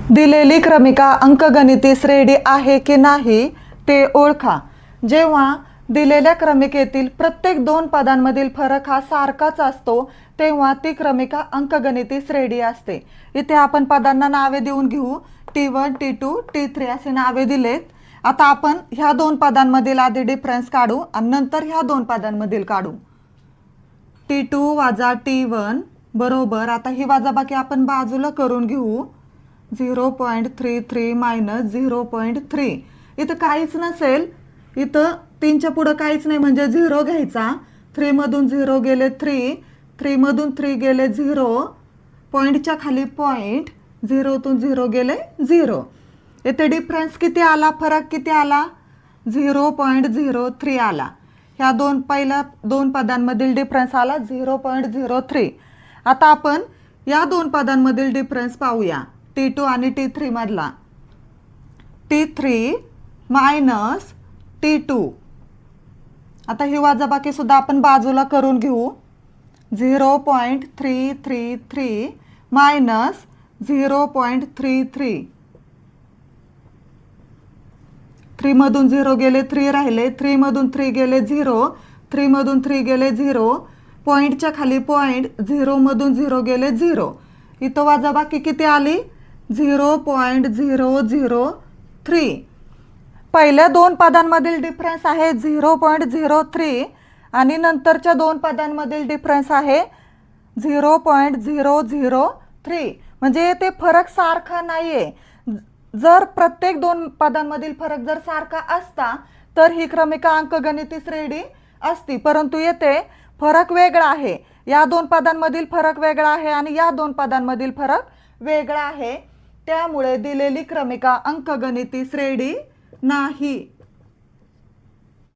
दिलेली क्रमिका अंकगणिती श्रेणी आहे की नाही ते ओळखा। जेव्हा दिलेल्या क्रमिकेतील प्रत्येक दोन पदांमधील फरक हा सारखाच असतो तेव्हा ती क्रमिका अंकगणिती श्रेणी असते। इथे आपण पदांना नावे देऊन घेऊ, T1 T2 T3 असे नावे दिलेत। आता आपण ह्या दोन पदांमधील आधी डिफरन्स काढू आणि नंतर ह्या दोन पदांमधील काढू। T2 वजा T1 बरोबर, आता ही वजाबाकी आपण बाजूला करून घेऊ, 0.33 मायनस 0.3। इथं काहीच नसेल, इथं 3च्या पुढे काहीच नाही म्हणजे 0 घ्यायचा। 3 मधून 0 गेले 3, 3 मधून 3 गेले 0, पॉइंटच्या खाली पॉइंट, 0 तून 0 गेले 0। इथे डिफरन्स किती आला, फरक किती आला, 0.03 आला। ह्या पहिल्या दोन पदांमधील डिफरन्स आला 0.03। आता आपण या दोन पदांमधील डिफरन्स पाहूया, T2 आणि T3 मधला। T3 मायनस T2, आता ही वजाबाकी सुद्धा आपण बाजूला करून घेऊ, 0.333 मायनस 0.33, 3 मधून 0 गेले 3 राहिले, 3 मधून 3 गेले 0, 3 मधून 3 गेले 0, पॉइंटच्या खाली पॉइंट, 0 मधून 0 गेले 0। इथं वजाबाकी किती आली, 0.003। पहिल्या दोन पदांमधील डिफरन्स आहे 0.03 आणि नंतरच्या दोन पदांमधील डिफरन्स आहे 0.003, म्हणजे ते फरक सारखा नाहीये। जर प्रत्येक दोन पदांमधील फरक जर सारखा असता तर ही क्रमिका अंकगणिती श्रेणी असती, परंतु येथे फरक वेगळा आहे। या दोन पदांमधील फरक वेगळा आहे आणि या दोन पदांमधील फरक वेगळा आहे, त्यामुळे दिलेली क्रमिका अंकगणिती श्रेणी नाही।